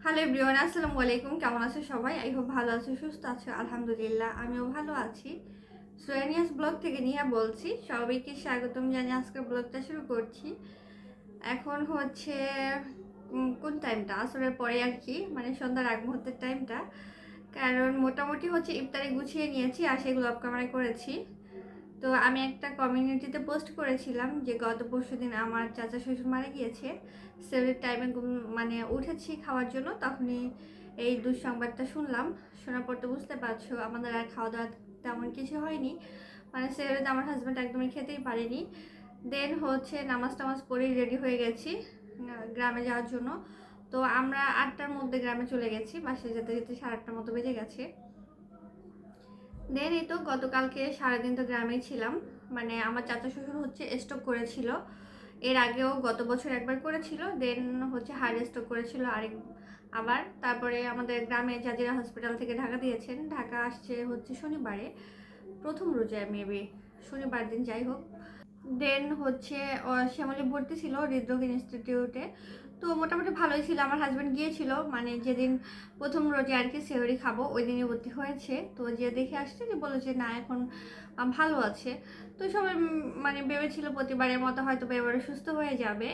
Hello everyone, আসসালামু আলাইকুম। কেমন আছো সবাই? আই হোপ ভালো আছো, সুস্থ আছো। আলহামদুলিল্লাহ আমিও ভালো আছি। সোয়ানিয়াস ব্লগ থেকে নিয়ে বলছি। সবাইকে স্বাগতম জানিয়ে আজকের ব্লগটা শুরু করছি। এখন হচ্ছে কোন টাইমটা আসরের পরে আর কি, মানে সন্ধ্যার আগ মুহূর্তের টাইমটা। কারণ মোটামুটি হচ্ছে ইফতারে গুছিয়ে নিয়েছি আর সেগুলো আপকামারে করেছি। তো আমি একটা কমিউনিটিতে পোস্ট করেছিলাম যে গত পরশুদিন আমার চাচা শ্বশুর মারা গিয়েছে। সেভের টাইমে মানে উঠেছি খাওয়ার জন্য, তখনই এই দুঃসংবাদটা শুনলাম। শোনার পর তো বুঝতে পারছো আমাদের আর খাওয়া দাওয়া তেমন কিছু হয়নি। মানে সেভেতে আমার হাজব্যান্ড একদমই খেতেই পারেনি। দেন হচ্ছে নামাজ টামাজ পড়েই রেডি হয়ে গেছি গ্রামে যাওয়ার জন্য। তো আমরা 8টার মধ্যে গ্রামে চলে গেছি, বাসায় যেতে যেতে 8:30 মতো বেজে গেছে। দেন এই তো গতকালকে সারাদিন তো গ্রামেই ছিলাম। মানে আমার চাচা শ্বশুর হচ্ছে স্ট্রোক করেছিল, এর আগেও গত বছর একবার করেছিল। দেন হচ্ছে হার্ট স্ট্রোক করেছিল আবার তারপরে আমাদের গ্রামে জাজিরা হসপিটাল থেকে ঢাকা দিয়েছেন। ঢাকা আসছে হচ্ছে শনিবারে, প্রথম রোজায় মেবি শনিবার দিন, যাই হোক। দেন হচ্ছে শ্যামলী ভর্তি ছিল হৃদরোগ ইনস্টিটিউটে। তো মোটামুটি ভালোই ছিল। আমার হাজব্যান্ড গিয়েছিল, মানে যেদিন প্রথম রোজে আর কি সেহরি খাবো ওই দিনই ভর্তি হয়েছে। তো যে দেখে আসছে যে বলো যে না এখন ভালো আছে। তো সবাই মানে ভেবেছিল প্রতিবারের মতো হয়তো এবারে সুস্থ হয়ে যাবে।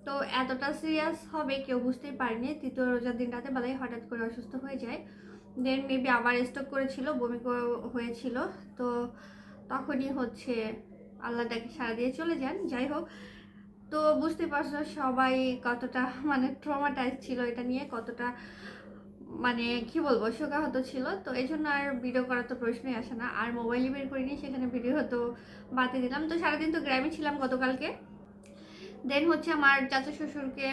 তো এতটা সিরিয়াস হবে কেউ বুঝতেই পারেনি। তৃতীয় রোজার দিন রাতে বেলায় হঠাৎ করে অসুস্থ হয়ে যায়। দেন মেবি আবার স্ট্রোক করেছিল, বমি হয়েছিল। তো তখনই হচ্ছে আল্লাহ তাকে সারা দিয়ে চলে যান। যাই হোক, তো বুঝতে পারছো সবাই কতটা মানে ট্রমাটাইজ ছিল এটা নিয়ে, কতটা মানে কি বলবো শোকাহত ছিল। তো এই জন্য আর ভিডিও করার তো প্রশ্নই আসে না। আর মোবাইলই বের করিনি, সেখানে ভিডিও হতো বাতি দিলাম। তো সারাদিন তো গ্রামে ছিলাম গতকালকে। দেন হচ্ছে আমার চাচা শ্বশুরকে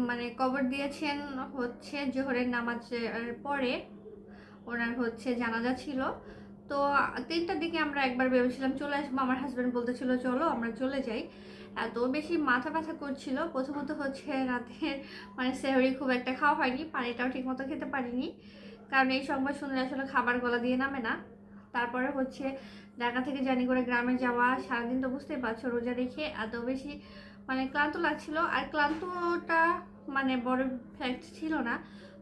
মানে কবর দিয়েছেন হচ্ছে জোহরের নামাজের পরে। ওনার হচ্ছে জানাজা ছিল। তো 3টার দিকে আমরা একবার ভেবেছিলাম চলে আসবো, আমার হাজব্যান্ড বলতেছিল চলো আমরা চলে যাই। এত বেশি মাথা ব্যথা করছিল। প্রথমত হচ্ছে রাতের মানে সেহরি খুব একটা খাওয়া হয়নি, পানিটাও ঠিক মতো খেতে পারিনি, কারণ এই সংবাদ শুনলে আসলে খাবার গলা দিয়ে নামে না। তারপরে হচ্ছে ঢাকা থেকে জার্নি করে গ্রামে যাওয়া, সারাদিন তো বুঝতেই পারছো রোজা রেখে এত বেশি মানে ক্লান্ত লাগছিল। আর ক্লান্তটা মানে বড় ফ্যাক্ট ছিল না,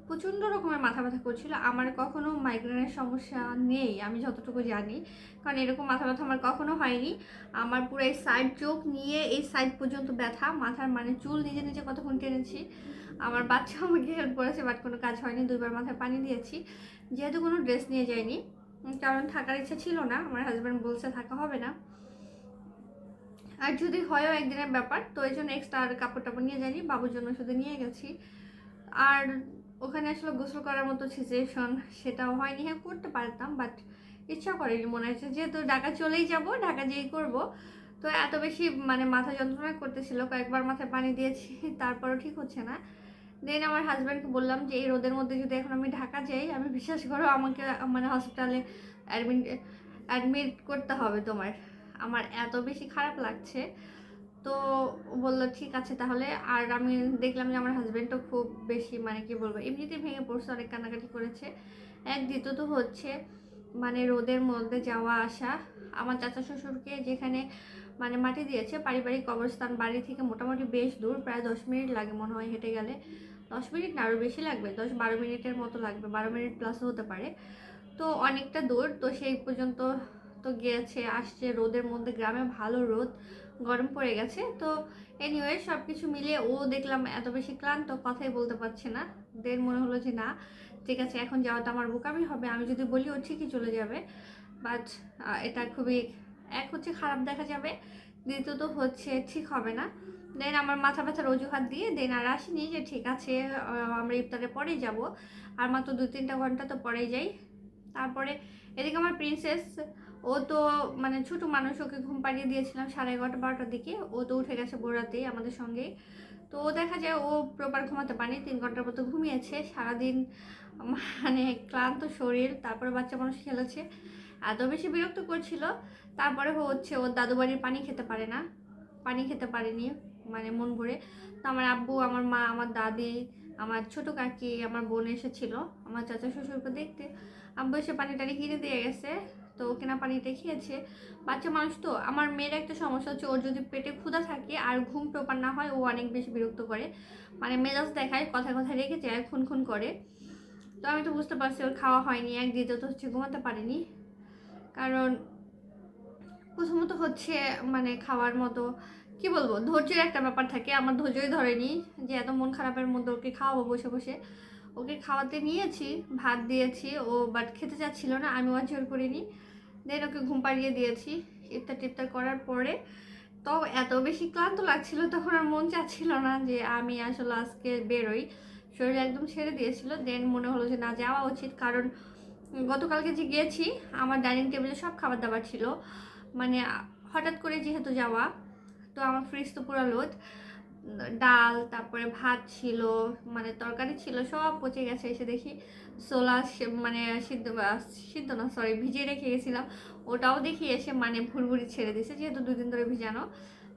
প্রচণ্ড রকমের মাথা ব্যথা করছিল। আমার কখনো মাইগ্রেনের সমস্যা নেই আমি যতটুকু জানি, কারণ এরকম মাথা ব্যথা আমার কখনো হয়নি। আমার পুরো এই সাইড চোখ নিয়ে এই সাইড পর্যন্ত ব্যথা, মাথার মানে চুল নিজে নিজে কতক্ষণ টেনেছি। আমার বাচ্চা আমাকে হেল্প করেছে, বাট কোনো কাজ হয়নি। 2বার মাথায় পানি দিয়েছি, যেহেতু কোনো ড্রেস নিয়ে যাইনি, কারণ থাকার ইচ্ছা ছিল না। আমার হাজব্যান্ড বলছে থাকা হবে না, আর যদি হয়ও একদিনের ব্যাপার, তো এই জন্য এক্সট্রা আর কাপড় টাপড় নিয়ে যাইনি, বাবুর জন্য শুধু নিয়ে গেছি। আর ওখানে আসলে গোসল করার মতো সিচুয়েশন সেটাও হয়নি। হ্যাঁ করতে পারতাম, বাট ইচ্ছা করেনি। মনে হচ্ছে যেহেতু ঢাকা চলেই যাব, ঢাকা যেই করব। তো এত বেশি মানে মাথা যন্ত্রণা করতেছিল, কয়েকবার মাথায় পানি দিয়েছি, তারপরও ঠিক হচ্ছে না। দেন আমার হাজব্যান্ডকে বললাম যে এই রোদের মধ্যে যদি এখন আমি ঢাকা যাই, আমি বিশ্বাস করো আমাকে মানে হসপিটালে অ্যাডমিট অ্যাডমিট করতে হবে তোমার, আমার এত বেশি খারাপ লাগছে। তো বললো ঠিক আছে তাহলে। আর আমি দেখলাম যে আমার হাজব্যান্ডও খুব বেশি মানে কি বলবো এমনিতেই ভেঙে পড়ছে, অনেক কান্নাকাটি করেছে। দ্বিতীয়ত হচ্ছে মানে রোদের মধ্যে যাওয়া আসা। আমার চাচা শ্বশুরকে যেখানে মানে মাটি দিয়েছে পারিবারিক কবরস্থান বাড়ি থেকে মোটামুটি বেশ দূর, প্রায় 10 মিনিট লাগে মনে হয় হেঁটে গেলে। 10 মিনিট না আরও বেশি লাগবে, 10-12 মিনিটের মতো লাগবে, 12 মিনিট প্লাসও হতে পারে। তো অনেকটা দূর, তো সেই পর্যন্ত তো গিয়েছে আসছে রোদের মধ্যে। গ্রামে ভালো রোদ, গরম পড়ে গেছে। তো এনিওয়ে সব কিছু মিলিয়ে ও দেখলাম এত বেশি ক্লান্ত, কথাই বলতে পারছে না। দেন মনে হলো যে না ঠিক আছে এখন যাওয়াটা আমার বোকামি হবে, আমি যদি বলি ও ঠিকই চলে যাবে। বাট এটা খুবই এক হচ্ছে খারাপ দেখা যাবে, দ্বিতীয়ত হচ্ছে ঠিক হবে না। দেন আমার মাথা ব্যথার অজুহাত দিয়ে দেন আর আসিনি, যে ঠিক আছে আমরা ইফতারের পরেই যাব, আর মাত্র 2-3টা ঘন্টা তো পরেই যাই। তারপরে এদিকে আমার প্রিন্সেস, ও তো মানে ছোট মানুষ, ওকে ঘুম পাড়িয়ে দিয়েছিলাম 11:30-12টার দিকে। ও তো উঠে গেছে ভোররাতেই আমাদের সঙ্গেই। তো ও দেখা যায় ও প্রপার ঘুমাতে পারেনি, 3 ঘন্টার মতো ঘুমিয়েছে সারাদিন। মানে ক্লান্ত শরীর, তারপরে বাচ্চা মানুষ খেলেছে, এত বেশি বিরক্ত করছিল। তারপরে হচ্ছে ওর দাদু বাড়ির পানি খেতে পারে না, পানি খেতে পারেনি মানে মন ভরে। তো আমার আব্বু, আমার মা, আমার দাদি, আমার ছোট কাকি, আমার বোন এসেছিল আমার চাচা শ্বশুরকে দেখতে। আব্বু এসে পানি টানি কিনে দিয়ে গেছে। তো কেনা পানিটাই খেয়েছে। বাচ্চা মানুষ তো। আমার মেয়ের একটা সমস্যা হচ্ছে, ওর যদি পেটে ক্ষুধা থাকে আর ঘুম প্রপার না হয় ও অনেক বেশি বিরক্ত করে, মানে মেজাজ দেখায়, কথায় কথায় রেখে যায়, খুন খুন করে। তো আমি তো বুঝতে পারছি ওর খাওয়া হয়নি, একদিন তো হচ্ছে ঘুমাতে পারিনি। কারণ প্রথমত হচ্ছে মানে খাওয়ার মতো কি বলবো, ধৈর্যের একটা ব্যাপার থাকে, আমার ধৈর্যই ধরেনি যে এত মন খারাপের মধ্যে ওকে খাওয়াবো বসে বসে। ওকে খাওয়াতে নিয়েছি, ভাত দিয়েছি, ও বাট খেতে চাচ্ছিল না, আমি আর জোর করিনি। দেন ওকে ঘুম পাড়িয়ে দিয়েছি। ইফতার টিফতার করার পরে তো এত বেশি ক্লান্ত লাগছিল, তখন আর মন চাচ্ছিল না যে আমি আসলে আজকে বেরোই, শরীর একদম ছেড়ে দিয়েছিল। দেন মনে হলো যে না, যাওয়া উচিত। কারণ গতকালকে যে গিয়েছি, আমার ডাইনিং টেবিলে সব খাবার দাবার ছিল, মানে হঠাৎ করে যেহেতু যাওয়া, তো আমার ফ্রিজ তো পুরো লোড। ডাল, তারপরে ভাত ছিল, মানে তরকারি ছিল, সব পচে গেছে। এসে দেখি ছোলা মানে সিদ্ধ সিদ্ধ না, সরি, ভিজিয়ে রেখে গেছিলাম, ওটাও দেখি এসে মানে ভুড়ভুড়ি ছেড়ে দিয়েছে, যেহেতু 2 দিন ধরে ভিজানো।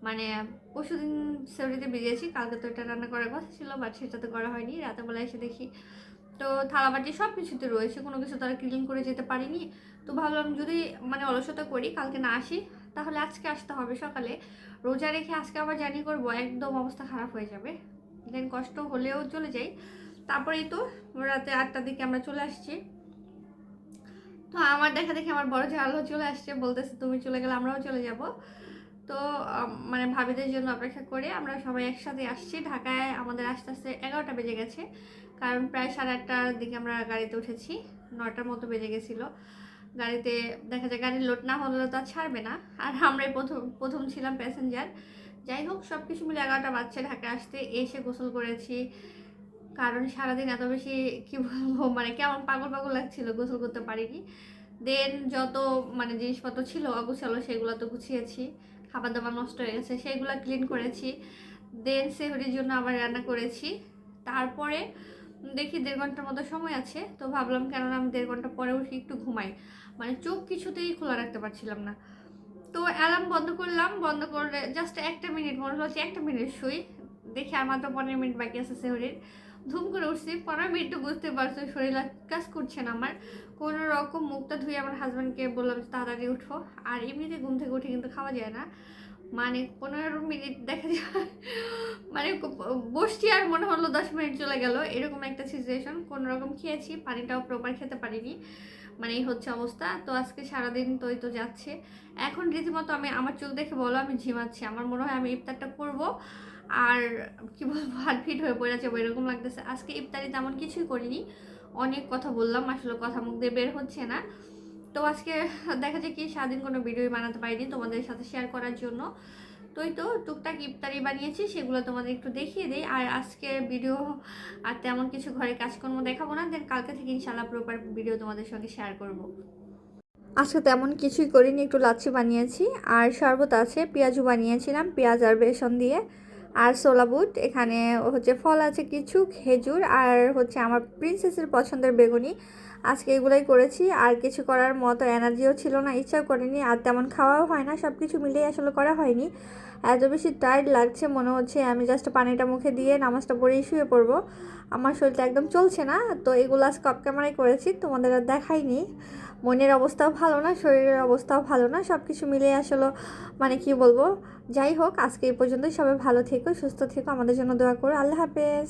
মানে পরশুদিন সেভরিতে ভিজিয়েছি, কালকে তো এটা রান্না করার কথা ছিল, বাট সেটা তো করা হয়নি। রাতের বেলা এসে দেখি তো থালাবাটি সব কিছুতে রয়েছে, কোনো কিছু তারা ক্লিন করে যেতে পারিনি। তো ভাবলাম যদি মানে অলসতা করি, কালকে না আসি, তাহলে আজকে আসতে হবে সকালে। রোজা রেখে আজকে আবার জার্নি করবো, একদম অবস্থা খারাপ হয়ে যাবে। দেন কষ্ট হলেও চলে যাই। তারপরেই তো রাতে 8টার দিকে আমরা চলে আসছি। তো আমার দেখা দেখি আমার বড় জালও চলে আসছে, বলতেছে তুমি চলে গেলে আমরাও চলে যাব। তো মানে ভাবিদের জন্য অপেক্ষা করে আমরা সবাই একসাথে আসছি ঢাকায়। আমাদের আস্তে আস্তে 11টা বেজে গেছে, কারণ প্রায় 8:30টার দিকে আমরা গাড়িতে উঠেছি, 9টার মতো বেজে গেছিলো। গাড়িতে দেখা যায় গাড়ির লোড না হলে তো আর ছাড়বে না, আর আমরাই প্রথম প্রথম ছিলাম প্যাসেঞ্জার। যাই হোক, সব কিছু মিলে 11টা বাজছে ঢাকায় আসতে। এসে গোসল করেছি, কারণ সারাদিন এত বেশি কি বলবো, মানে কেমন পাগল পাগল লাগছিল, গোসল করতে পারিনি। দেন যত মানে জিনিসপত্র ছিল অগুছালো, সেগুলো তো গুছিয়েছি। খাবার দাবার নষ্ট হয়ে গেছে, সেগুলো ক্লিন করেছি। দেন সেহরির জন্য আবার রান্না করেছি। তারপরে দেখি 1.5 ঘন্টার মতো সময় আছে, তো ভাবলাম কেননা আমি 1.5 ঘন্টা পরে উঠে একটু ঘুমাই, মানে চোখ কিছুতেই খোলা রাখতে পারছিলাম না। তো অ্যালার্ম বন্ধ করলাম, বন্ধ করে জাস্ট 1টা মিনিট, মনে হচ্ছে 1টা মিনিট শুই। দেখি আর মাত্র 15 মিনিট বাকি আছে সেহরির। ধুম করে উঠছি, 15 মিনিট তো বুঝতে পারছো শরীর কাজ করছে না আমার। কোনো রকম মুখটা ধুয়ে আমার হাজব্যান্ডকে বললাম তাড়াতাড়ি উঠো। আর এমনিতে ঘুম থেকে উঠে কিন্তু খাওয়া যায় না, মানে 15 মিনিট দেখা যায় মানে বসছি আর মনে হলো 10 মিনিট চলে গেল, এরকম একটা সিচুয়েশন। কোনো রকম খেয়েছি, পানিটাও প্রপার খেতে পারিনি, মানে এই হচ্ছে অবস্থা। তো আজকে সারাদিন তো যাচ্ছে। এখন রীতিমতো আমি আমার চোখ দেখে বলো আমি ঝিমাচ্ছি, আমার মনে হয় আমি ইফতারটা করব আর কি বলবো, হার্ট ফিট হয়ে পড়ে যাবো এরকম লাগতেছে। আজকে ইফতারি তেমন কিছুই করিনি, অনেক কথা বললাম, আসলে কথা মুখ দিয়ে বের হচ্ছে না। তো আজকে দেখা যায় কি সারাদিন কোনো ভিডিওই বানাতে পারিনি তোমাদের সাথে শেয়ার করার জন্য। তো টুকটাক ইফতারি বানিয়েছি, সেগুলো তোমাদের একটু দেখিয়ে দিই। আর আজকের ভিডিও আর তেমন কিছু ঘরে কাজকর্ম দেখাবো না, দেন কালকে থেকে ইনশাল্লাহ প্রপার ভিডিও তোমাদের সঙ্গে শেয়ার করব। আজকে তেমন কিছুই করিনি, একটু লাচ্ছি বানিয়েছি আর শরবত আছে, পেঁয়াজু বানিয়েছিলাম পেঁয়াজ আর বেসন দিয়ে, আর ছোলা বুট। এখানে হচ্ছে ফল আছে কিছু, খেজুর, আর হচ্ছে আমার প্রিন্সেসের পছন্দের বেগুনি। আজকে এগুলোই করেছি, আর কিছু করার মতো এনার্জিও ছিল না, ইচ্ছাও করেনি, আর তেমন খাওয়াও হয় না, সব কিছু মিলেই আসলে করা হয়নি। এত বেশি টায়ার্ড লাগছে, মনে হচ্ছে আমি জাস্ট পানিটা মুখে দিয়ে নামাজটা পড়েই শুয়ে পড়বো। আমার শরীরটা একদম চলছে না। তো এগুলো আজকে অফ ক্যামেরায় করেছি, তোমাদের আর দেখাইনি। মনের অবস্থাও ভালো না, শরীরের অবস্থাও ভালো না, সব কিছু মিলিয়ে আসলে মানে কি বলবো। যাই হোক, আজকে এই পর্যন্তই। সবাই ভালো থেকো, সুস্থ থেকো, আমাদের জন্য দোয়া করো। আল্লাহ হাফেজ।